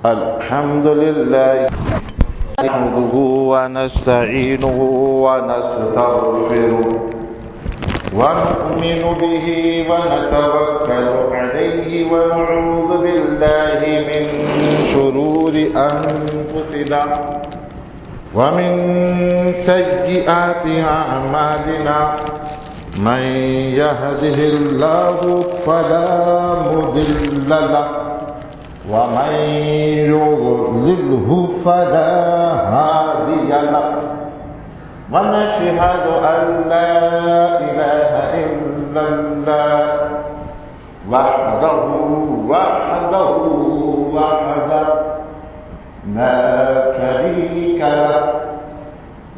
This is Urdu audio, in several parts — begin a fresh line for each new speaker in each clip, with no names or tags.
الحمد لله نحمده ونستعينه ونستغفره ونؤمن به ونتوكل عليه ونعوذ بالله من شرور أنفسنا ومن سيئات أعمالنا من يهده الله فلا مضل له ومن يضلله فلا هادي له ونشهد أن لا إله إلا الله وحده لا شريك له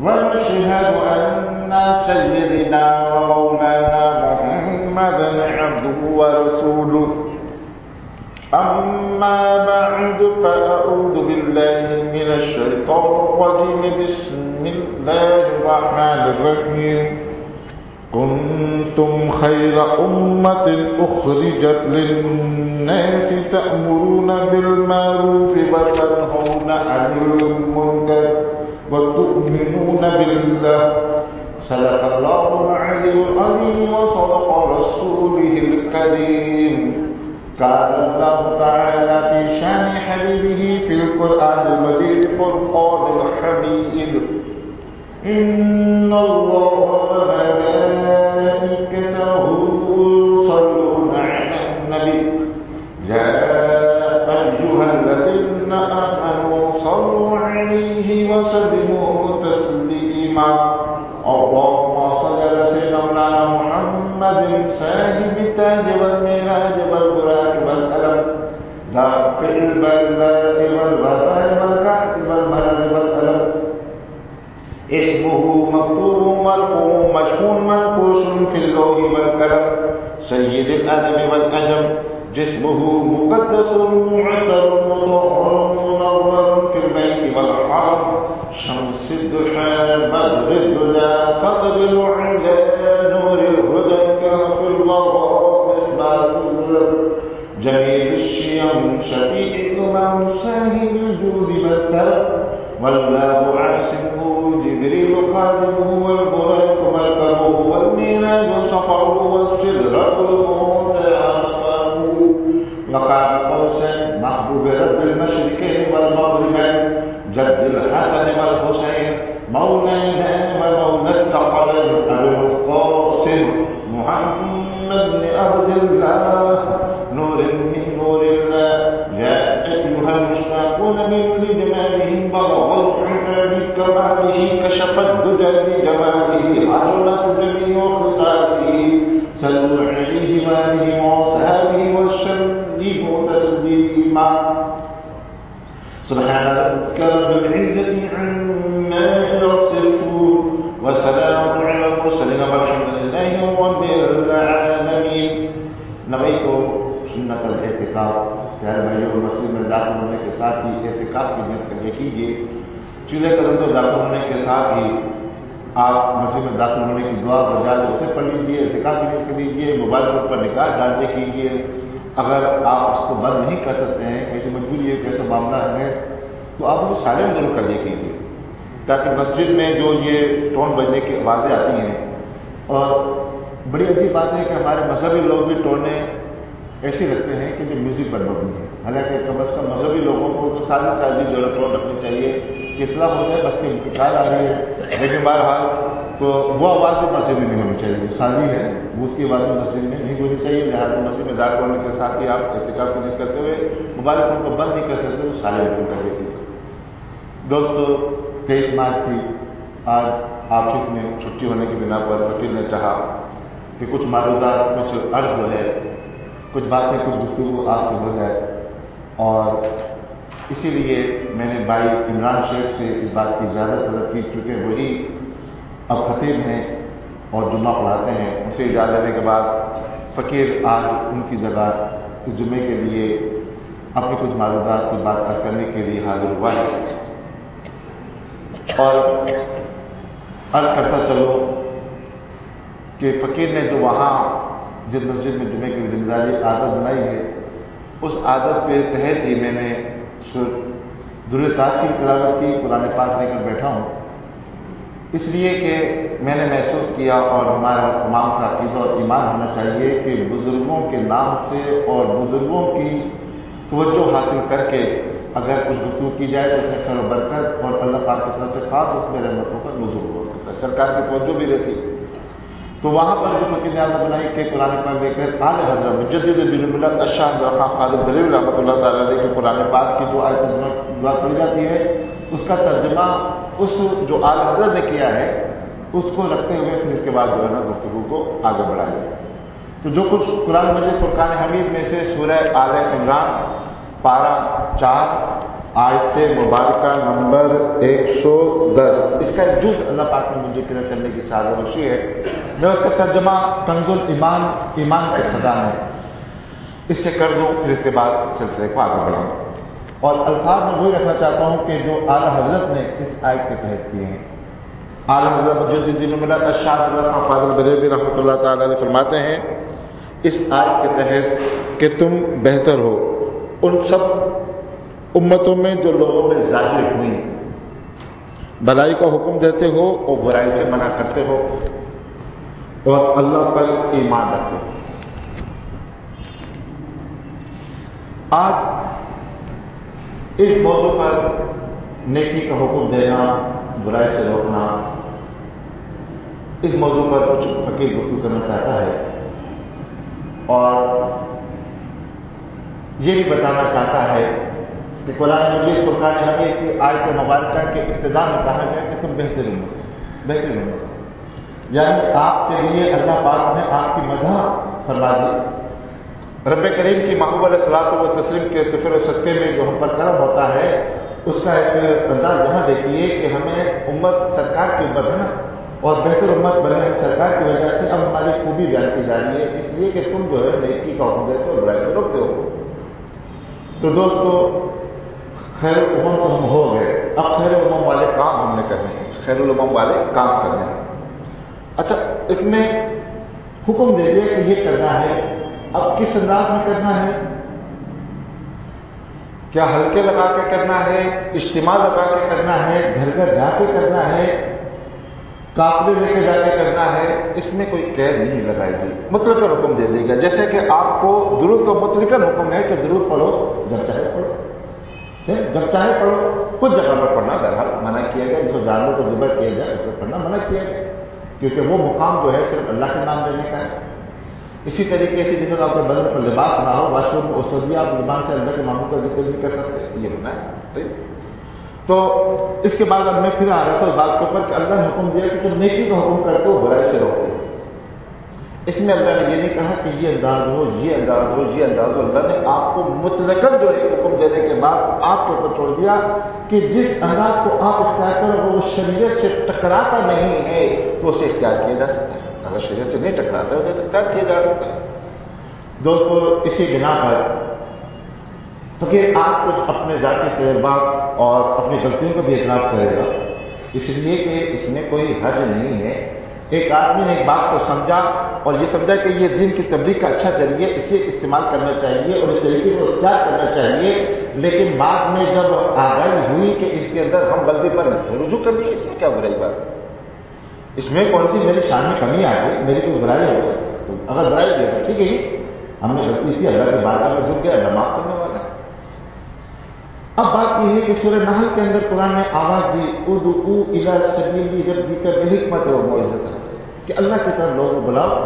ونشهد أن سيدنا ومولانا محمدا عبده ورسوله أما بعد فأعوذ بالله من الشيطان الرجيم بسم الله الرحمن الرحيم كنتم خير أمة أخرجت للناس تأمرون بالمعروف وتنهون عن المنكر وتؤمنون بالله صدق الله العلي العظيم وصدق رسوله الكريم قال الله تعالى في شان حبيبه في القرآن المجيد فرقان الحميد إن الله وملائكته يصلون على النبي يا أيها الذين آمنوا صلوا عليه وسلموا تسليما اللهم صل على سيدنا محمد صاحب التاج والميراج والبراق والألم دافع البلاء والوباء والقحط والمرض والألم اسمه مكتوب مرفوع مشفون منقوش في اللوح والقلم سيد الأدب والأجم جسمه مقدس معطر مطهر منور في البيت والحرم شمس الضحى بدر الدجى صدر العلا نور الهدى كهف الوراء مصباح الظلم جميل الشيم شفيع الأمم صاحب الجود والكرم والله عاصمه جبريل خادمه والبراق مركبه والميراج سفره والسدرة المنتهى وقال قوسين محبوب رب المشرقين والمغربين جد الحسن والحسين مولانا ومولى الثقلين أبي القاسم محمد بن عبد الله نور من نور الله يا أيها المشتاقون بنور جماله بلغ العماد كماله كشف الدجى بجماله حصلت جميع خصاله صلوا عليه وآله وصحبه وسلموا تسليما سبحان ربك رب العزة عما يصفون وسلام على المرسلين والحمد لله رب العالمين نويت سنت الاعتکاف پیارے بھائیوں مسجد میں داخل ہونے کے ساتھ ہی اعتکاف کی نیت کرنے کیجیے سیدھے قدم سے داخل ہونے کے ساتھ ہی آپ مسجد میں داخل ہونے کی دعا بجا دے اسے پڑھ لیجیے اعتکاف کی نیت کر لیجیے موبائل فون پر نکاح ڈالنے کیجیے اگر آپ اس کو بند نہیں کر سکتے ہیں کیسی مجبوری ہے کیسا معاملہ ہے تو آپ اسے سائلنٹ ضرور کر دیا کیجیے تاکہ مسجد میں جو یہ ٹون بجنے کی آوازیں آتی ہیں اور بڑی عجیب بات ہے کہ ہمارے مذہبی لوگ بھی ٹونیں ایسی رکھتے ہیں کہ جو میوزک پر مبنی ہے حالانکہ کم از کم مذہبی لوگوں کو تو سازی جو ہے ٹون رکھنی چاہیے کہ اطلاع ہو جائے بس کہ کال آ رہی ہے لیکن بہرحال تو وہ آواز بھی مسجد میں نہیں ہونی چاہیے جو سازی ہے وہ اس کی آواز بھی مسجد میں نہیں ہونی چاہیے لہٰذا مسجد میں داخل ہونے کے ساتھ ہی آپ اعتکاف کی نیت کرتے ہوئے موبائل فون کو بند نہیں کر سکتے تو سائلنٹ کر دیتے دوستو 23 مارچ تھی آج آفس میں چھٹی ہونے کی بنا پر فقیر نے چاہا کہ کچھ معلومات کچھ عرض جو ہے کچھ باتیں کچھ گفتگو آپ سے ہو جائے اور اسی لیے میں نے بھائی عمران شیخ سے اس بات کی اجازت طلب کی کیونکہ وہی اب خطیب ہیں اور جمعہ پڑھاتے ہیں ان سے اجازت لینے کے بعد فقیر آج ان کی جگہ اس جمعے کے لیے اپنی کچھ معلومات کی بات عرض کرنے کے لیے حاضر ہوا ہے اور عرض کرتا چلو کہ فقیر نے جو وہاں جس مسجد میں جمعے کی ذمہ داری عادت بنائی ہے اس عادت کے تحت ہی میں نے درود تاج کی بھی تلاوت کی، قرآن پاک لے کر بیٹھا ہوں، اس لیے کہ میں نے محسوس کیا اور ہمارا تمام کا عقیدہ اور ایمان ہونا چاہیے کہ بزرگوں کے نام سے اور بزرگوں کی توجہ حاصل کر کے اگر کچھ گفتگو کی جائے تو اس میں خیر و برکت اور اللہ پاک کی طرف سے خاص حکم رحمتوں کا نزول ہوتا ہے، سرکار کی توجہ بھی رہتی۔ تو وہاں پر جو فقیر نے بنائی کہ قرآن پاک لے کر اعلی حضرت مجدد دین الملت الشاہ خواجہ خالد بریلوی رحمۃ اللہ تعالیٰ علیہ کے قرآن پاک کی جو آیت دعا پڑھی جاتی ہے اس کا ترجمہ اس جو اعلی حضرت نے کیا ہے اس کو رکھتے ہوئے پھر اس کے بعد جو ہے نا گفتگو کو آگے بڑھائیں۔ تو جو کچھ قرآن مجید فرقان حمید میں سے سورہ آل عمران پارہ 4 آیت مبارکہ نمبر 110 اس کا ایک جز اللہ پاک نے مجھے قرأ کرنے کی سعادت بخشی ہے، میں اس کا ترجمہ کنز الایمان ایمان کے خزانے اس سے کر دوں، پھر اس کے بعد سلسلے کو آگے بڑھاؤں۔ اور الفاظ میں وہی رکھنا چاہتا ہوں کہ جو اعلیٰ حضرت نے اس آیت کے تحت کیے ہیں۔ اعلیٰ حضرت مجدد دین الملت الشاہ خواجہ بریلوی رحمۃ اللہ تعالیٰ علیہ فرماتے ہیں اس آیت کے تحت کہ تم بہتر ہو ان سب امتوں میں جو لوگوں میں ظاہر ہوئی، بھلائی کا حکم دیتے ہو اور برائی سے منع کرتے ہو اور اللہ پر ایمان رکھتے ہو۔ آج اس موضوع پر نیکی کا حکم دینا، برائی سے روکنا، اس موضوع پر کچھ فقیر گفتگو کرنا چاہتا ہے اور یہ بھی بتانا چاہتا ہے کہ قرآن مجید فرقان حمید کی آیت مبارکہ کے ابتدا میں کہا گیا کہ تم بہترین ہو، یعنی آپ کے لیے اللہ پاک نے آپ کی مدح فرما دی۔ رب کریم کی محبوب علیہ الصلوۃ و تسلیم کے طفل و صدقے میں جو ہم پر کرم ہوتا ہے اس کا ایک انداز یہاں دیکھیے کہ ہمیں امت سرکار کی امت ہے نا، اور بہتر امت بنے ہم سرکار کی وجہ سے اب ہماری خوبی بیان کی جا رہی ہے، اس لیے کہ تم جو ہے نیکی کا حکم دیتے ہو اور برائی سے روکتے ہو۔ تو دوستو خیر الامم تو ہم ہو گئے، اب خیر الامم والے کام ہم نے کرنے ہیں، خیر الامم والے کام کرنے ہیں۔ اچھا، اس میں حکم دے دیا کہ یہ کرنا ہے، اب کس انداز میں کرنا ہے؟ کیا ہلکے لگا کے کرنا ہے، اجتماع لگا کے کرنا ہے، گھر گھر جا کے کرنا ہے، قافلے لے کے جا کے کرنا ہے؟ اس میں کوئی قید نہیں لگائی گئی، مطلقاً حکم دے دے گا۔ جیسے کہ آپ کو درود کا مطلقاً حکم ہے کہ درود پڑھو، جب چاہے پڑھو، جب چاہے پڑھو، کچھ جگہ پر پڑھنا بہرحال منع کیا گیا، جس کو جانوروں کو ذبح کیا جائے اسے پڑھنا منع کیا گیا، کیونکہ وہ مقام جو ہے صرف اللہ کے نام لینے کا ہے۔ اسی طریقے سے جیسے آپ کے بدن پر لباس نہ ہو، واش روم میں اس وقت بھی آپ زبان سے اللہ کے ناموں کا ذکر نہیں کر سکتے، یہ منع ہے۔ تو اس کے بعد اب میں پھر آ رہا تھا اس بات کے اوپر کہ اللہ نے حکم دیا کہ تم نیکی کا حکم کرتے ہو، برائی سے روکتے ہو۔ اس میں اللہ نے یہ نہیں کہا کہ یہ انداز ہو، یہ انداز ہو، یہ انداز ہو، اللہ نے آپ کو مطلقاً جو ہے حکم دینے کے بعد آپ کے اوپر چھوڑ دیا کہ جس انداز کو آپ اختیار کرو وہ شریعت سے ٹکراتا نہیں ہے تو اسے اختیار کیا جا سکتا ہے، اگر شریعت سے نہیں ٹکراتا ہے تو اسے اختیار کیا جا سکتا ہے۔ دوستو، اسی بنا پر فقیر آج کچھ اپنے ذاتی تجربات اور اپنی غلطیوں کا بھی اعتراف کرے گا، اس لیے کہ اس میں کوئی حرج نہیں ہے۔ ایک آدمی نے ایک بات کو سمجھا اور یہ سمجھا کہ یہ دین کی تبلیغ کا اچھا ذریعہ، اسے استعمال کرنا چاہیے اور اس طریقے کو اختیار کرنا چاہیے، لیکن بعد میں جب آگاہی ہوئی کہ اس کے اندر ہم غلطی پر رجوع کر لیے، اس میں کیا برائی بات ہے؟ اس میں کون سی میری شان میں کمی آ گئی، میری کوئی برائی ہو گئی؟ تو اگر برائی ہے تو ٹھیک ہے، ہم نے غلطی کی، اللہ کے بارگاہ میں جھک گیا، اللہ معاف کرنے والا ہے۔ اب بات یہ ہے کہ سورہ نحل کے اندر قرآن نے آواز دی، ادعو الی سبیل ربک بالحکمت والموعظۃ الحسنہ، کہ اللہ کی طرف لوگوں کو بلاؤ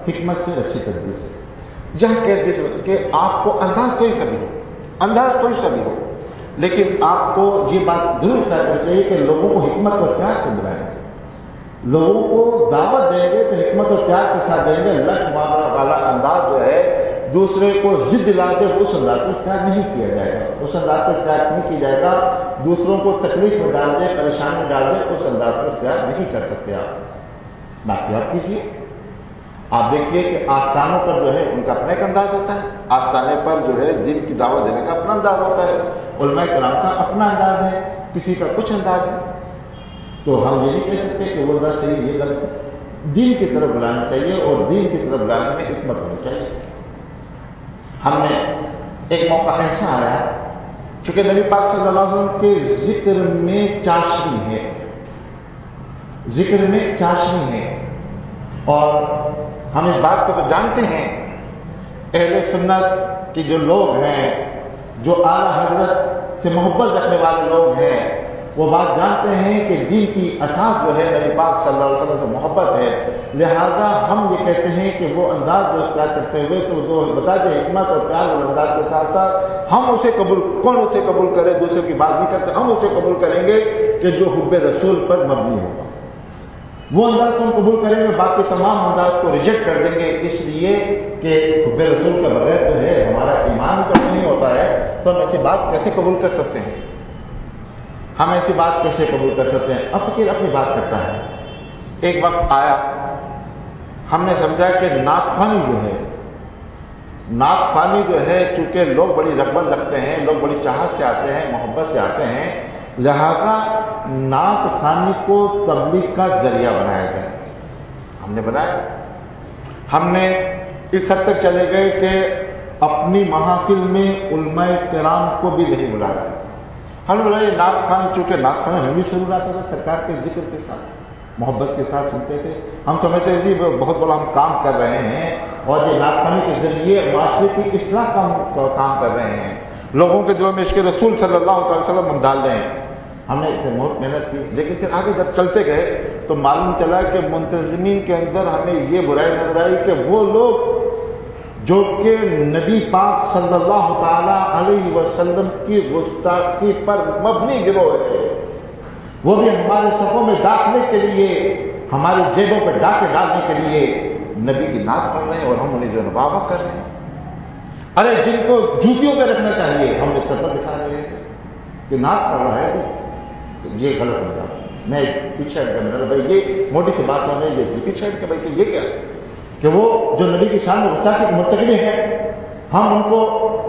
حکمت سے، اچھی تدبیر سے۔ جہاں کہہ دیجیے کہ آپ کو انداز کوئی سا بھی ہو، لیکن آپ کو یہ بات ضرور طے کرنی چاہیے کہ لوگوں کو حکمت اور پیار سے بلائیں گے، لوگوں کو دعوت دیں گے تو حکمت اور پیار کے ساتھ دیں گے۔ لٹ مارا والا انداز جو ہے دوسرے کو ضد دلا دے، اس انداز کو اختیار نہیں کیا جائے گا، اس انداز کو اختیار نہیں کیا جائے گا۔ دوسروں کو تکلیف میں ڈال دے، پریشانی میں ڈال دے، اس انداز کو اختیار نہیں کر سکتے آپ۔ باقی آپ کیجیے، آپ دیکھیے کہ آستانوں پر جو ہے ان کا اپنا ایک انداز ہوتا ہے، آستانے پر جو ہے دین کی دعوت دینے کا اپنا انداز ہوتا ہے، علماء کرام کا اپنا انداز ہے، کسی کا کچھ انداز ہے۔ تو ہم یہ نہیں کہہ سکتے کہ وہ انداز صحیح، یہ غلط ہے۔ دین کی طرف بلانا چاہیے اور دین کی طرف بلانے میں حکمت ہونی چاہیے۔ ہم نے ایک موقع ایسا آیا چونکہ نبی پاک صلی اللہ علیہ وسلم کے ذکر میں چاشنی ہے، ذکر میں چاشنی ہے، اور ہم اس بات کو تو جانتے ہیں، اہل سنت کے جو لوگ ہیں، جو اعلیٰ حضرت سے محبت رکھنے والے لوگ ہیں، وہ بات جانتے ہیں کہ دین کی اساس جو ہے نبی پاک صلی اللہ علیہ وسلم سے محبت ہے، لہذا ہم یہ کہتے ہیں کہ وہ انداز جو اختیار کرتے ہوئے تو جو بتا دے حکمت اور پیار اور انداز کے ساتھ ساتھ ہم اسے قبول، کون اسے قبول کرے، دوسرے کی بات نہیں کرتے، ہم اسے قبول کریں گے کہ جو حب رسول پر مبنی ہوگا، وہ انداز کو ہم قبول کریں گے، باقی تمام انداز کو ریجیکٹ کر دیں گے، اس لیے کہ حب رسول کے بغیر جو ہے ہمارا ایمان کا نہیں ہوتا ہے، تو ہم ایسی بات کیسے قبول کر سکتے ہیں، ہم ایسی بات کیسے قبول کر سکتے ہیں؟ اب فقیر اپنی بات کرتا ہے، ایک وقت آیا ہم نے سمجھا کہ نعت خوانی جو ہے، نعت خوانی جو ہے، چونکہ لوگ بڑی رغبت رکھتے ہیں، لوگ بڑی چاہت سے آتے ہیں، محبت سے آتے ہیں، لہذا نعت خوانی کو تبلیغ کا ذریعہ بنایا جائے۔ ہم نے بنایا، ہم نے اس حد تک چلے گئے کہ اپنی محافل میں علماء کرام کو بھی نہیں بلایا، ہم نے بولا یہ نعت خوانی، چونکہ نعت خوانی ہم بھی شروع آتا تھا سرکار کے ذکر کے ساتھ، محبت کے ساتھ سنتے تھے، ہم سمجھتے تھے بہت بڑا ہم کام کر رہے ہیں، اور یہ نعت خوانی کے ذریعے معاشرے کی اصلاح کا کام کر رہے ہیں، لوگوں کے دلوں میں عشق رسول صلی اللہ علیہ وسلم ہم ڈال رہے ہیں۔ ہم نے بہت محنت کی، لیکن پھر آگے جب چلتے گئے تو معلوم چلا کہ منتظمین کے اندر ہمیں یہ برائی نظر آئی کہ وہ لوگ جو کہ نبی پاک صلی اللہ تعالیٰ علیہ وسلم کی گستاخی پر مبنی گروہ ہے، وہ بھی ہمارے صفوں میں داخلے کے لیے، ہماری جیبوں پہ ڈاکے ڈالنے کے لیے نبی کی نعت پڑھ رہے ہیں، اور ہم انہیں جو نباوہ کر رہے ہیں۔ ارے جن کو جوتیوں پہ رکھنا چاہیے ہم نے سر پر بٹھا رہے تھے کہ نعت پڑھ رہا ہے جی، یہ غلط ہو گیا۔ میں پیچھے ہٹ کر بھائی یہ موٹی سی بات سمجھ لیجیے، پیچھے ہٹ کے بھائی کہ یہ کیا ہے کہ وہ جو نبی کی شان میں گستاخی کے مرتکب ہیں، ہم ان کو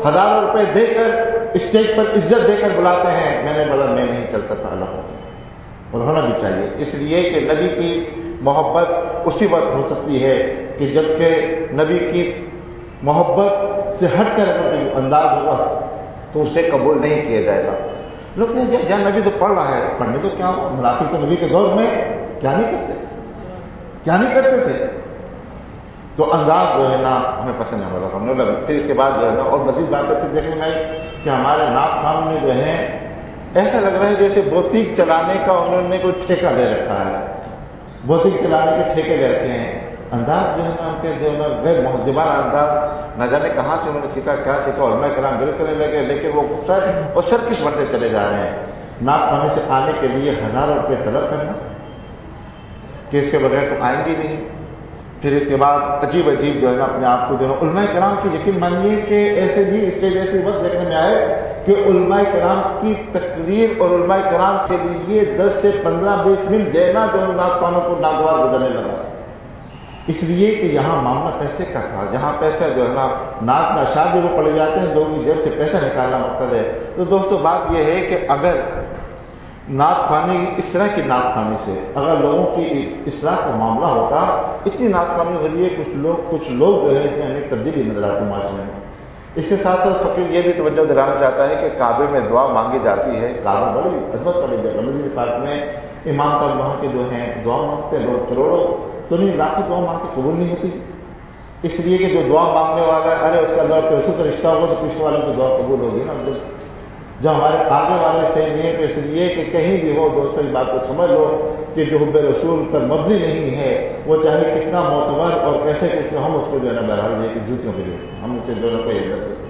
ہزاروں روپے دے کر اسٹیج پر عزت دے کر بلاتے ہیں۔ میں نے بولا میں نہیں چل سکتا، اللہ، اور ہونا بھی چاہیے، اس لیے کہ نبی کی محبت اسی وقت ہو سکتی ہے کہ جب کہ نبی کی محبت سے ہٹ کر اگر کوئی انداز ہوگا تو اسے قبول نہیں کیا جائے گا۔ لوگ کہتے ہیں جہاں نبی تو پڑھ رہا ہے، پڑھنے تو کیا ہو، منافق تو نبی کے دور میں کیا نہیں کرتے تھے، کیا نہیں کرتے تھے، تو انداز جو ہے نا ہمیں پسند نہیں ہوگا، ہم نے لگا۔ پھر اس کے بعد جو ہے نا اور مزید باتیں پھر دیکھنے میں آئی کہ ہمارے نعت خوان میں جو ہے ایسا لگ رہا ہے جیسے بوتیک چلانے کا انہوں نے کوئی ٹھیکہ لے رکھا ہے، بوتیک چلانے کے ٹھیکے لے رکھے ہیں، انداز جو ہے نا ان کے جو ہے نا غیر مہذبانہ انداز، نہ جانے کہاں سے انہوں نے سیکھا، کیا سیکھا، علماء کرام گرفت کرنے لگے، لیکن وہ سر اور سرکش بنتے چلے جا رہے ہیں۔ نعت خوانی سے آنے کے لیے ہزاروں روپے طلب کرنا کہ اس کے بغیر تو آئیں گے نہیں، پھر اس کے بعد عجیب عجیب جو ہے نا اپنے آپ کو جو ہے نا علماء کرام کی، یقین مانیے کہ ایسے بھی اسٹیج ایسے وقت دیکھنے میں آئے کہ علماء کرام کی تقریر اور علماء کرام کے لیے 10 سے 15-20 منٹ دینا جو ہے نعت خوانوں کو ناگوار گزرنے لگا، اس لیے کہ یہاں معاملہ پیسے کا تھا، جہاں پیسہ جو ہے نا نعت میں اشعار بھی وہ پڑے جاتے ہیں، لوگوں کی جیب سے پیسہ نکالنا مقصد ہے۔ تو دوستو بات یہ ہے کہ اگر نعت خوانی اس طرح کی نعت خوانی سے اگر لوگوں کی اصلاح کا معاملہ ہوتا، اتنی نعت خوانی ہو رہی ہے، کچھ لوگ جو ہے اس میں ہمیں تبدیلی نظر آتی ہے معاشرے میں۔ اس کے ساتھ ساتھ فقیر یہ بھی توجہ دلانا چاہتا ہے کہ کعبے میں دعا مانگی جاتی ہے، کعبہ بڑی عظمت والی جگہ، مسجد پاک میں امام صاحب وہاں کے جو ہیں دعا مانگتے ہیں، لوگ کروڑوں تو نہیں لاکھوں دعا مانگ کے قبول نہیں ہوتی، اس لیے کہ جو دعا مانگنے والا ہے ارے اس کا اللہ کے رسول سے رشتہ ہوگا تو پیچھے والوں کی دعا قبول ہوگی نا، جو ہمارے آگے والے صحیح نہیں ہے، تو اس لیے کہ کہیں بھی ہو دوستوں اس بات کو سمجھ لو کہ جو حب رسول پر مبنی نہیں ہے وہ چاہے کتنا معتبر اور کیسے کچھ ہم اس کو جو ہے نا بہرحال یہ کہ جوتیوں کے لیے ہم اسے جو ہے کوئی عزت دیتے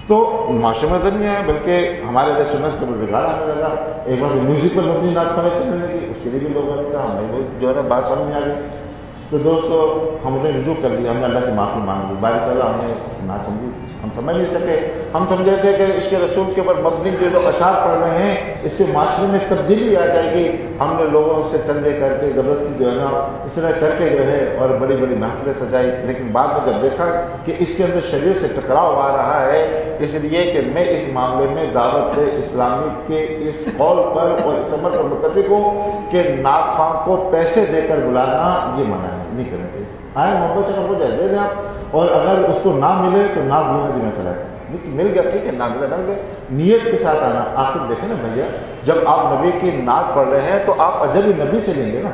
تو معاشرے میں نہیں ہے، بلکہ ہمارے لیے سنت کے اوپر بگاڑ آنے لگا۔ ایک بار میوزک پر مبنی نعت خوانی چلنے لگی، اس کے لیے بھی لوگوں نے کہا ہمیں وہ جو ہے نا بات سمجھ میں آ گئی، تو دوستو ہم نے رجوع کر لیا، ہم نے اللہ سے معافی مانگ لی، باری تعالیٰ ہم نے نہ سمجھی، ہم سمجھ نہیں سکے، ہم سمجھے تھے کہ اس کے رسول کے اوپر مبنی جو لوگ اشعار پڑھ رہے ہیں اس سے معاشرے میں تبدیلی آ جائے گی، ہم نے لوگوں سے چندے کر کے زبردستی جو ہے نا اس طرح کر کے جو ہے اور بڑی بڑی محفلیں سجائی، لیکن بعد میں جب دیکھا کہ اس کے اندر شریعت سے ٹکراؤ آ رہا ہے، اس لیے کہ میں اس معاملے میں دعوت اسلامی کے اس قول پر اور اس عمل پر متفق ہوں کہ نعت خواہ کو پیسے دے کر بلانا یہ منع ہے، نہیں کرنا چاہیے، آئے محبت سے ہو جائے دے دیں آپ، اور اگر اس کو نہ ملے تو نہ بولنا بھی نہ چلائے، مل گیا ٹھیک ہے، نہ ملا نہ ملے، نیت کے ساتھ آنا۔ آخر دیکھیں نا بھیا، جب آپ نبی کی نعت پڑھ رہے ہیں تو آپ اجر نبی سے لیں گے نا،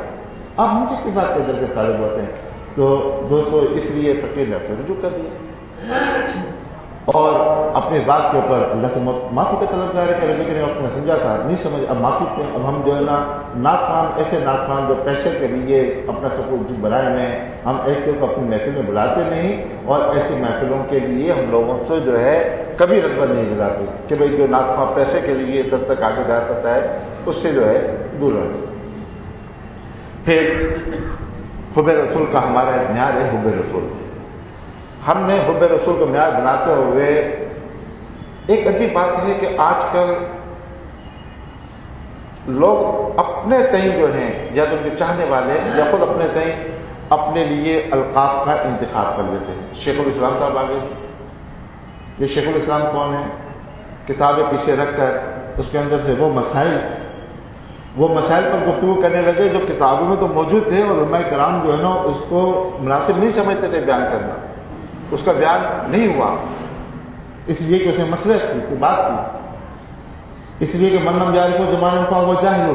آپ ہم سے کی بات کے اجر کے طالب ہوتے ہیں۔ تو دوستو اس لیے فقیر نے سے رجوع کر دیا اور اپنی بات کے اوپر اللہ سے معافی کا طلبگار ہے کہ لیکن وقت میں سمجھا تھا نہیں سمجھ، اب معافی پہ اب ہم جو ہے نا نعت خوان، ایسے نعت خوان جو پیسے کے لیے اپنا سب کچھ بنائے ہوئے ہیں، ہم ایسے کو اپنی محفل میں بلاتے نہیں، اور ایسی محفلوں کے لیے ہم لوگوں سے جو ہے کبھی رغبت نہیں دلاتے کہ بھئی جو نعت خوان پیسے کے لیے جب تک آگے جا سکتا ہے اس سے جو ہے دور رہے۔ پھر حب رسول کا ہمارا ایک معیار ہے حب رسول۔ ہم نے حب رسول کو معیار بناتے ہوئے ایک عجیب بات ہے کہ آج کل لوگ اپنے تئیں جو ہیں یا تو ان کے چاہنے والے یا خود اپنے تئیں اپنے لیے القاب کا انتخاب کر لیتے ہیں۔ شیخ الاسلام صاحب آگے جی، یہ شیخ الاسلام کون ہے؟ کتابیں پیچھے رکھ کر اس کے اندر سے وہ مسائل پر گفتگو کرنے لگے جو کتابوں میں تو موجود تھے، اور علماء کرام جو ہے نا اس کو مناسب نہیں سمجھتے تھے بیان کرنا، اس کا بیان نہیں ہوا اس لیے کہ اس میں مسئلہ تھی، کوئی بات تھی، اس لیے کہ من لم یعرف زمان فہو جاہل،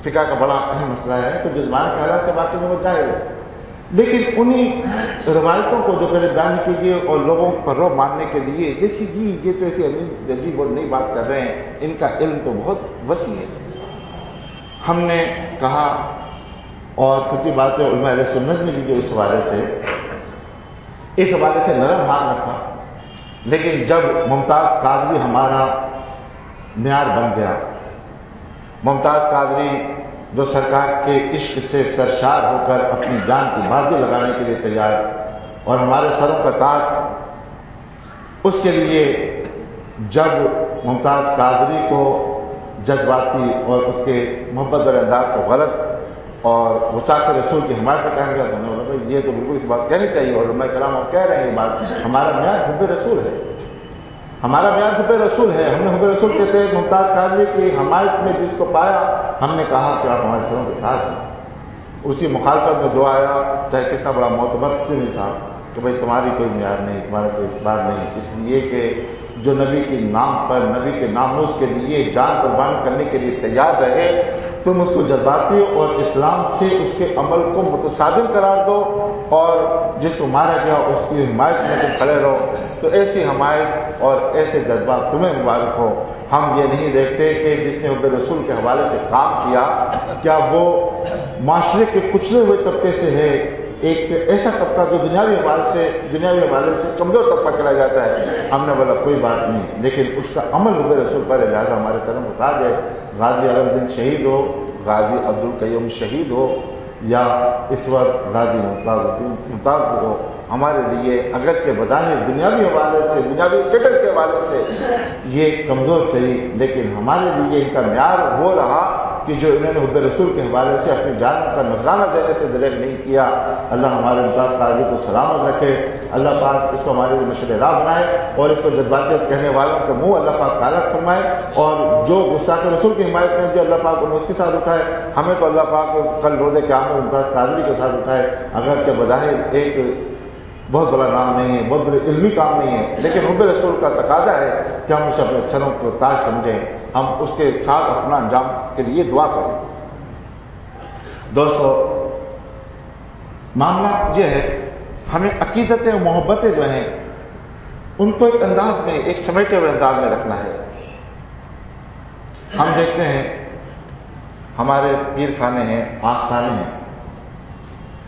فقہ کا بڑا اہم مسئلہ ہے کہ جو زبان کے حالات سے واقف ہے وہ جاہل ہے۔ لیکن انہی روایتوں کو جو پہلے بیان کی گئی اور لوگوں پر رو ماننے کے لیے دیکھیے جی یہ تو ایسی عجیب اور نئی بات کر رہے ہیں، ان کا علم تو بہت وسیع ہے۔ ہم نے کہا اور سچی بات ہے علماء اہل سنت نے بھی جو اس حوالے تھے اس حوالے سے نرم ہاتھ رکھا، لیکن جب ممتاز قادری ہمارا معیار بن گیا، ممتاز قادری جو سرکار کے عشق سے سرشار ہو کر اپنی جان کی بازی لگانے کے لیے تیار اور ہمارے سروں کا تاج، اس کے لیے جب ممتاز قادری کو جذباتی اور اس کے محبت بر انداز کو غلط اور وساخ رسول کی حمایت میں کہا گیا تو ہمیں بولا بھائی یہ تو بالکل اس بات کہنی چاہیے، اور علماء کرام آپ کہہ رہے ہیں یہ بات، ہمارا معیار حب رسول ہے، ہمارا معیار حب رسول ہے۔ ہم نے حب رسول کے تحت ممتاز قادری کی حمایت میں جس کو پایا ہم نے کہا کہ آپ ہمارے سروں کے تاج ہیں۔ اسی مخالفت میں جو آیا چاہے کتنا بڑا معتبر کیوں نہیں تھا کہ بھائی تمہاری کوئی معیار نہیں، تمہارا کوئی اعتبار نہیں، اس لیے کہ جو نبی کے نام پر، نبی کے ناموس کے لیے جان قربان کرنے کے لیے تیار رہے، تم اس کو جذباتی اور اسلام سے اس کے عمل کو متصادم قرار دو اور جس کو مارا گیا اس کی حمایت میں تم کھڑے رہو، تو ایسی حمایت اور ایسے جذبات تمہیں مبارک ہو۔ ہم یہ نہیں دیکھتے کہ جس نے حب رسول کے حوالے سے کام کیا کیا وہ معاشرے کے کچلے ہوئے طبقے سے ہے، ایک ایسا طبقہ جو دنیاوی حوالے سے کمزور طبقہ کہا جاتا ہے۔ ہم نے بولا کوئی بات نہیں، لیکن اس کا عمل حب رسول پر لہٰذا ہمارے سروں کو تاج ہے۔ غازی علم الدین شہید ہو، غازی عبدالقیوم شہید ہو، یا اس وقت غازی ممتاز ہو، ہمارے لیے اگرچہ بظاہر دنیاوی حوالے سے، دنیاوی اسٹیٹس کے حوالے سے یہ کمزور تھی، لیکن ہمارے لیے ان کا معیار وہ رہا کہ جو انہوں نے حب رسول کے حوالے سے اپنی جان کا نذرانہ دینے سے دریغ نہیں کیا۔ اللہ ہمارے ممتاز قادری کو سلامت رکھے، اللہ پاک اس کو ہمارے لیے مشعل راہ بنائے اور اس کو جذباتیت کہنے والوں کے منہ اللہ پاک کالا فرمائے، اور جو گستاخ رسول کی حمایت میں جو اللہ پاک انہیں اس کے ساتھ اٹھائے، ہمیں تو اللہ پاک کل روز قیامت میں ممتاز قادری کے ساتھ اٹھائے۔ اگرچہ بظاہر ایک بہت بڑا نام نہیں ہے، بہت بڑے علمی کام نہیں ہے، لیکن حب رسول کا تقاضا ہے کہ ہم اسے اپنے سروں کو تاج سمجھیں، ہم اس کے ساتھ اپنا انجام کے لیے دعا کریں۔ دوستو معاملہ یہ ہے، ہمیں عقیدتیں و محبتیں جو ہیں ان کو ایک انداز میں، ایک سمیٹے ہوئے انداز میں رکھنا ہے۔ ہم دیکھتے ہیں ہمارے پیر خانے ہیں، آستانے ہیں،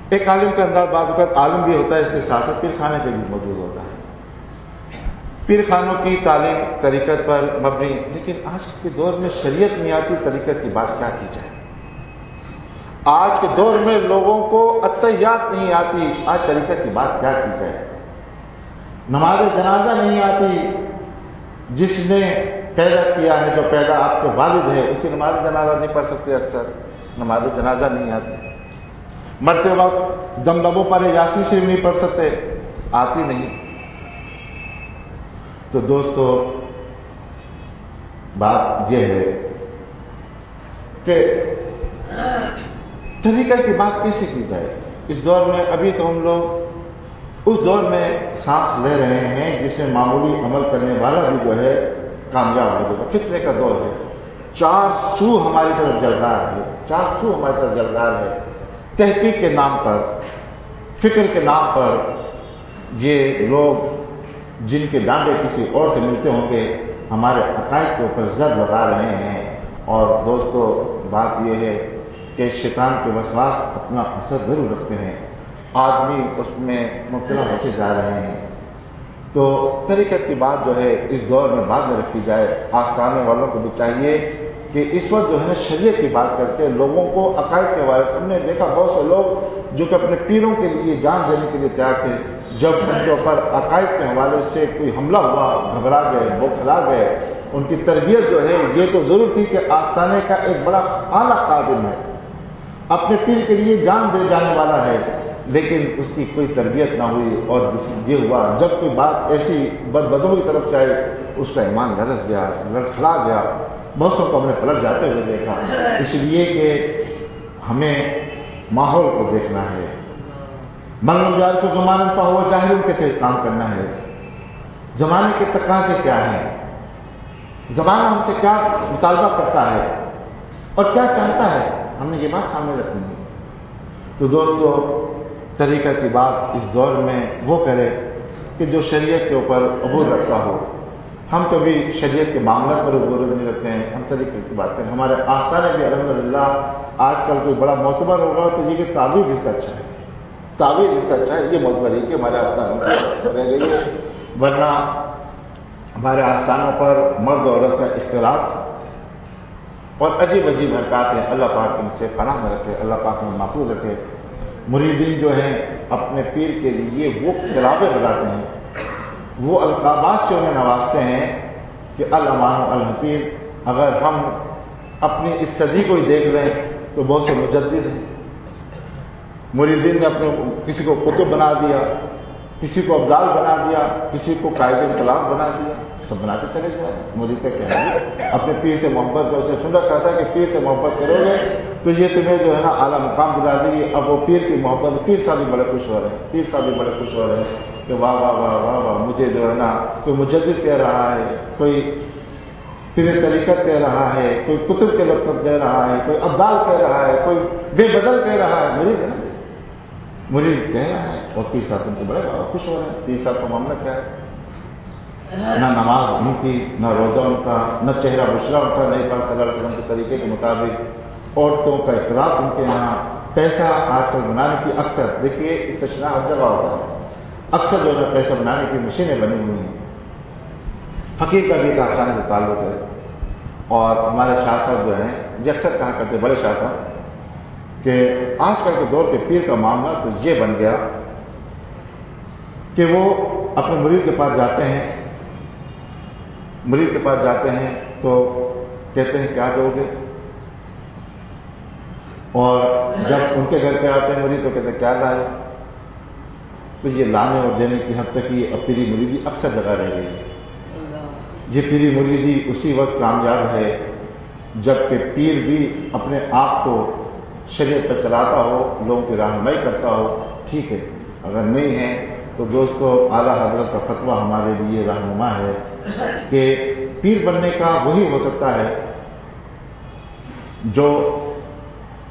ایک عالم کا انداز بعض اوقات عالم بھی ہوتا ہے، اس کے ساتھ پیر خانے پہ بھی موجود ہوتا ہے، پیر خانوں کی تعلیم طریقت پر مبنی، لیکن آج کے دور میں شریعت نہیں آتی، طریقت کی بات کیا کی جائے؟ آج کے دور میں لوگوں کو عطیات نہیں آتی، آج طریقت کی بات کیا کی جائے؟ نماز جنازہ نہیں آتی، جس نے پیدا کیا ہے، جو پیدا آپ کے والد ہے، اسی نماز جنازہ نہیں پڑھ سکتے، اکثر نماز جنازہ نہیں آتی، مرتے وقت دم لبوں پر یاسین شریف نہیں پڑھ سکتے، آتی نہیں۔ تو دوستو بات یہ ہے کہ طریقہ کی بات کیسے کی جائے اس دور میں؟ ابھی تو ہم لوگ اس دور میں سانس لے رہے ہیں جس میں معمولی عمل کرنے والا بھی جو ہے کامیاب ہو جائے گا۔ فطرے کا دور ہے، چار سو ہماری طرف جلگار ہے، چار سو ہماری طرف جلگار ہے۔ تحقیق کے نام پر، فکر کے نام پر یہ لوگ جن کے ڈانڈے کسی اور سے ملتے ہوں گے ہمارے عقائد کے اوپر زد لگا رہے ہیں۔ اور دوستو بات یہ ہے کہ شیطان کے وسواس اپنا اثر ضرور رکھتے ہیں، آدمی اس میں مبتلا ہوتے جا رہے ہیں۔ تو طریقت کی بات جو ہے اس دور میں بعد میں رکھی جائے۔ آستانے والوں کو بھی چاہیے کہ اس وقت جو ہے نا شریعت کی بات کر کے لوگوں کو عقائد کے حوالے سے، ہم نے دیکھا بہت سے لوگ جو کہ اپنے پیروں کے لیے جان دینے کے لیے تیار تھے، جب ان کے اوپر عقائد کے حوالے سے کوئی حملہ ہوا گھبرا گئے، بوکھلا گئے۔ ان کی تربیت جو ہے یہ تو ضرور تھی کہ آستانے کا ایک بڑا اعلیٰ قادم ہے، اپنے پیر کے لیے جان دے جانے والا ہے، لیکن اس کی کوئی تربیت نہ ہوئی اور یہ ہوا جب کوئی بات ایسی بدبدوں کی طرف سے آئی اس کا ایمان لرز گیا، لڑکھڑا گیا۔ بہت سو کو ہم نے پلٹ جاتے ہوئے دیکھا، اس لیے کہ ہمیں ماحول کو دیکھنا ہے۔ من لم یعرف زمانا فہو جاہل کے تحت کام کرنا ہے۔ زمانے کے تقاضے کیا ہیں، زمانہ ہم سے کیا مطالبہ کرتا ہے اور کیا چاہتا ہے، ہم نے یہ بات سامنے رکھنی ہے۔ تو دوستو طریقہ کی بات اس دور میں وہ کرے کہ جو شریعت کے اوپر عبور رکھتا ہو۔ ہم تو بھی شریعت کے معاملات پر عبور نہیں رکھتے ہیں، ہم طریقے کی بات کریں۔ ہمارے آستانے بھی الحمدللہ آج کل کوئی بڑا معتبر ہوگا تو یہ کہ تعویذ اس کا اچھا ہے، تعویذ اس کا اچھا ہے، یہ معتبر ہے کہ ہمارے آستانوں پر رہ گئی ہے۔ ورنہ ہمارے آستانوں پر مرد و عورت کا اختلاط اور عجیب عجیب حرکات ہیں، اللہ پاک ان سے پناہ میں رکھے، اللہ پاک میں محفوظ رکھے۔ مریدین جو ہیں اپنے پیر کے لیے وہ کتابیں بناتے ہیں، وہ القابات سے انہیں نوازتے ہیں کہ الامان و الحفیظ۔ اگر ہم اپنی اس صدی کو ہی دیکھ لیں تو بہت سے مجدد ہیں، مریدین نے اپنے کسی کو قطب بنا دیا، کسی کو ابدال بنا دیا، کسی کو قائد انقلاب بنا دیا، سب بناتے چلے جائیں۔ مرید کا کیا ہے اپنے پیر سے محبت، اسے سن رکھا تھا کہ پیر سے محبت کرو گے تو یہ تمہیں جو ہے نا اعلیٰ مقام دلا دے گی۔ اب وہ پیر کی محبت، پیر صاحب بھی بڑے خوش ہو رہے ہیں، پیر صاحب بھی بڑے خوش ہو رہے ہیں کہ واہ واہ واہ واہ واہ، مجھے جو ہے نا کوئی مجدد کہہ رہا ہے، کوئی پیر طریقت کہہ رہا ہے، کوئی کتب کے لقب کہہ رہا ہے، کوئی ابدال کہہ رہا ہے، کوئی بے بدل کہہ رہا ہے۔ مرید ہے نا، مرید کہہ رہا ہے اور پیر صاحب ان کو بڑے خوش ہو رہے ہیں۔ پیر صاحب کا معاملہ کیا ہے، نہ نماز ان کی، نہ روزہ ان کا، نہ چہرہ بشرا ان کا، نبی پاک صلی اللہ علیہ وسلم کے طریقے کے مطابق۔ عورتوں کا اختلاط ان کے یہاں، پیسہ آج کل بنانے کی اکثر دیکھیے استثناء ہر جگہ ہوتا ہے، اکثر جو ہے پیسہ بنانے کی مشینیں بنی ہوئی ہیں۔ فقیر کا بھی ایک آستانے سے تعلق ہے، اور ہمارے شاہ صاحب جو ہیں یہ اکثر کہا کرتے بڑے شاہ صاحب کہ آج کل کے دور کے پیر کا معاملہ تو یہ بن گیا کہ وہ اپنے مرید کے پاس جاتے ہیں، مرید کے پاس جاتے ہیں تو کہتے ہیں کیا دو گے، اور جب ان کے گھر پہ آتے ہیں مرید تو کہتے ہیں کیا لائے۔ تو یہ لانے اور دینے کی حد تک یہ پیری مریدی اکثر جگہ رہ گئی ہے۔ یہ پیری مریدی اسی وقت کامیاب ہے جب کہ پیر بھی اپنے آپ کو شریعت پر چلاتا ہو، لوگوں کی رہنمائی کرتا ہو، ٹھیک ہے۔ اگر نہیں ہے تو دوستو اعلیٰ حضرت کا فتویٰ ہمارے لیے رہنما ہے کہ پیر بننے کا وہی ہو سکتا ہے جو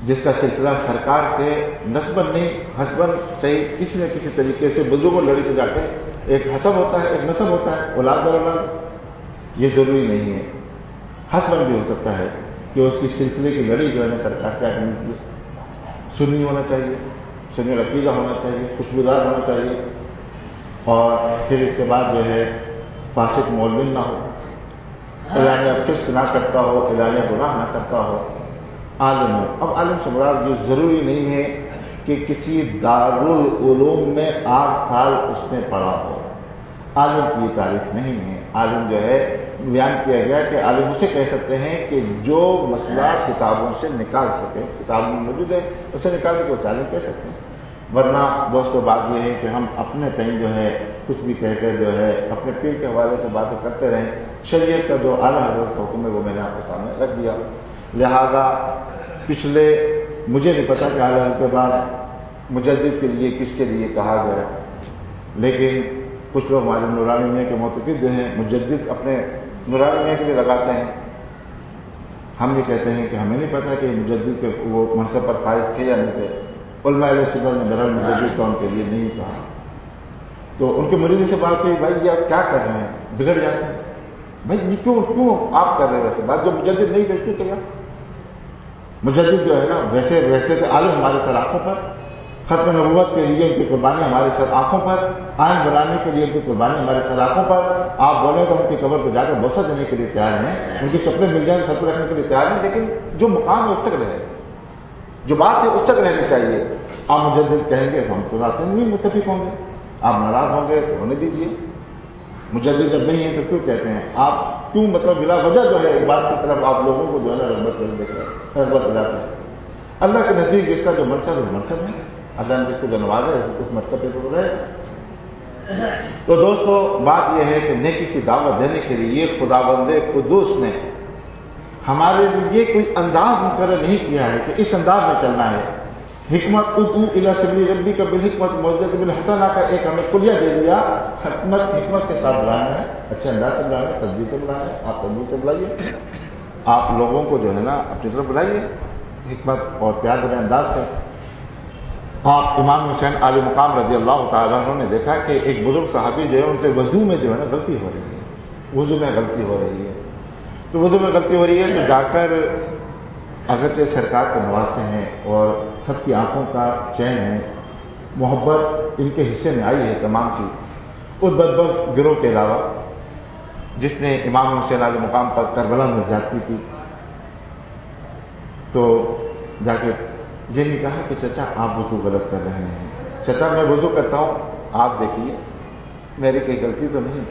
جس کا سلسلہ سرکار سے نسباً نہیں حسباً صحیح کسی نہ کسی طریقے سے بزرگوں لڑی سے جا کے ایک حسب ہوتا ہے، ایک نسب ہوتا ہے، اولاد در اولاد، یہ ضروری نہیں ہے۔ حسباً بھی ہو سکتا ہے کہ اس کی سلسلے کی لڑی جو ہے نا سرکار سے آگے نکلی، سنی ہونا چاہیے، سنی عقیدہ ہونا چاہیے، خوشبودار ہونا چاہیے، اور پھر اس کے بعد جو ہے فاسق مولوی نہ ہو، اعلانیہ فسق نہ کرتا ہو، اعلانیہ گناہ نہ کرتا ہو، عالم ہو۔ اب عالم سے مراد یہ ضروری نہیں ہے کہ کسی دارالعلوم میں 8 سال اس نے پڑھا ہو، عالم کی یہ تعریف نہیں ہے۔ عالم جو ہے بیان کیا گیا کہ عالم اسے کہہ سکتے ہیں کہ جو مسئلہ کتابوں سے نکال سکے، کتابوں میں موجود ہے اسے نکال سکے، اسے عالم کہہ سکتے ہیں۔ ورنہ دوستو بات یہ ہے کہ ہم اپنے تئیں جو ہے کچھ بھی کہہ کر جو ہے اپنے پیر کے حوالے سے باتیں کرتے رہیں۔ شریعت کا جو اعلیٰ حضرت کا حکم ہے وہ میں نے آپ کے سامنے رکھ دیا۔ لہذا پچھلے مجھے نہیں پتا کہ اعلیٰ حضرت کے بعد مجدد کے لیے کس کے لیے کہا گیا، لیکن کچھ لوگ ہمارے نورانی میاں کے معتقد جو ہیں مجدد اپنے نورانی میاں کے لیے لگاتے ہیں. ہم یہ کہتے ہیں کہ ہمیں نہیں پتہ کہ مجدد کے وہ منصب پر فائز تھے یا نہیں تھے. علماء اہل سنت نے بہرحال مجدد کا ان کے لیے نہیں کہا. تو ان کے مریدوں سے بات ہوئی، بھائی یہ آپ کیا کر رہے ہیں، بگڑ جاتے ہیں. بھائی یہ کیوں آپ کر رہے ہیں ویسے بات، جو مجدد نہیں تھے کیوں کیا؟ مجدد جو ہے نا ویسے تھے عالم ہمارے سر آنکھوں پر، ختم نبوت کے لیے ان کی قربانی ہمارے سر آنکھوں پر، آئین بنانے کے لیے ان کی قربانی ہمارے سر آنکھوں پر. آپ بولیں تو ان کی قبر پہ جا کر بوسہ دینے کے لیے تیار ہیں، ان کی چپلیں مل جائیں سر پہ رکھنے کے لیے تیار ہیں، لیکن جو مقام ہے اس تک رہے، جو بات ہے اس تک رہنی چاہیے. آپ مجدد کہیں گے تو ہم تو رات نہیں متفق ہوں گے، آپ ناراض ہوں گے تو ہونے دیجیے. مجدد جب نہیں ہے تو کیوں کہتے ہیں آپ، کیوں مطلب بلا وجہ جو ہے ایک بات کی طرف آپ لوگوں کو جو ہے نا رغبت دلاتے ہیں. اللہ کے نزدیک جس کا جو منصب ہے منصب ہے، اللہ نے جس کو جو نوازا ہے اس مرتبے پر رہے. تو دوستو بات یہ ہے کہ نیکی کی دعوت دینے کے لیے خداوند قدوس نے ہمارے لیے کوئی انداز مقرر نہیں کیا ہے کہ اس انداز میں چلنا ہے. حکمت ادعو الی سبیل ربک بالحکمت موعظۃ بالحسنہ کا ایک ہمیں کلیہ دے دیا. حکمت کے ساتھ بلانا ہے، اچھے انداز سے بلانا ہے، تدبیر سے بلانا ہے. آپ تدبیر سے بلائیے، آپ لوگوں کو جو ہے نا اپنی طرف بلائیے حکمت اور پیار بھرے انداز سے. آپ امام حسین عالی مقام رضی اللہ تعالیٰ عنہ نے دیکھا کہ ایک بزرگ صحابی جو ہے ان سے وضو میں جو ہے نا غلطی ہو رہی ہے، وضو میں غلطی ہو رہی ہے. تو وضو میں غلطی ہو رہی ہے تو جا کر، اگرچہ سرکار کے نواسے ہیں اور سب کی آنکھوں کا چین ہے، محبت ان کے حصے میں آئی ہے تمام کی، اس بدبخت گروہ کے علاوہ جس نے امام حسین علیہ مقام پر کربلا میں زیادتی کی، تو جا کے یہ نہیں کہا کہ چچا آپ وضو غلط کر رہے ہیں، چچا میں وضو کرتا ہوں آپ دیکھیے میری کوئی غلطی تو نہیں.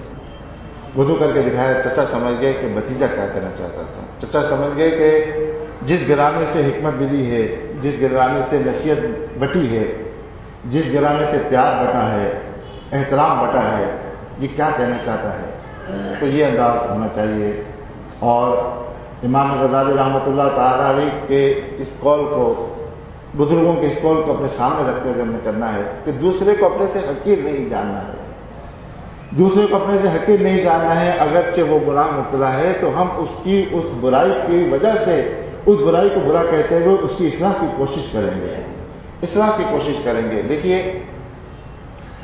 وضو کر کے دکھایا. چچا سمجھ گئے کہ بھتیجا کیا کرنا چاہتا تھا. چچا سمجھ گئے کہ جس گھرانے سے حکمت ملی ہے، جس گھرانے سے نصیحت بٹی ہے، جس گھرانے سے پیار بٹا ہے، احترام بٹا ہے، یہ کیا کہنا چاہتا ہے. تو یہ انداز ہونا چاہیے. اور امام غزالی رحمۃ اللہ تعالیٰ علیہ کے اس قول کو، بزرگوں کے اس قول کو اپنے سامنے رکھتے ہوئے ہمیں کرنا ہے کہ دوسرے کو اپنے سے حقیر نہیں جاننا ہے، دوسرے کو اپنے سے حقیر نہیں جاننا ہے. اگرچہ وہ گناہ مبتلا ہے تو ہم اس برائی کی وجہ سے اس برائی کو برا کہتے ہوئے اس کی اصلاح کی کوشش کریں گے. دیکھیے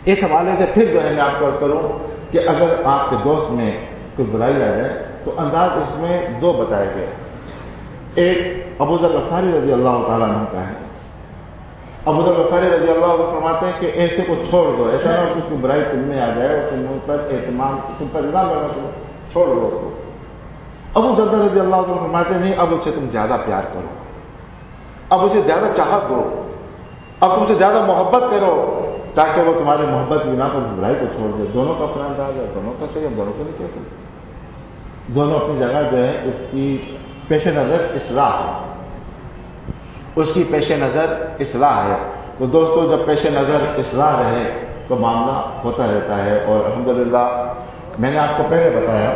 اس حوالے سے پھر جو ہے میں آپ کو عرض کروں کہ اگر آپ کے دوست میں کوئی برائی آ جائے تو انداز اس میں دو بتائے گئے. ایک ابو ذر غفاری رضی اللہ تعالیٰ عنہ کا ہے. ابو ذر غفاری رضی اللہ عنہ فرماتے ہیں کہ ایسے کو چھوڑ دو، ایسا نہ ہو کہ برائی تم میں آ جائے اور تم پر الزام لگانا چھوڑ دو اس کو. ابو ذر رضی اللہ عنہ فرماتے ہیں نہیں، اب اسے تم زیادہ پیار کرو، اب اسے زیادہ چاہت دو، اب تم سے زیادہ محبت کرو تاکہ وہ تمہاری محبت کی بنا پر برائی کو چھوڑ دے. دونوں کا اپنا انداز ہے، دونوں کا صحیح، ہم دونوں کو نہیں کہہ سکتے. دونوں اپنی جگہ جو ہے اس کی پیش نظر اصلاح ہے، اس کی پیش نظر اصلاح ہے. تو دوستو جب پیش نظر اصلاح رہے تو معاملہ ہوتا رہتا ہے. اور الحمدللہ میں نے آپ کو پہلے بتایا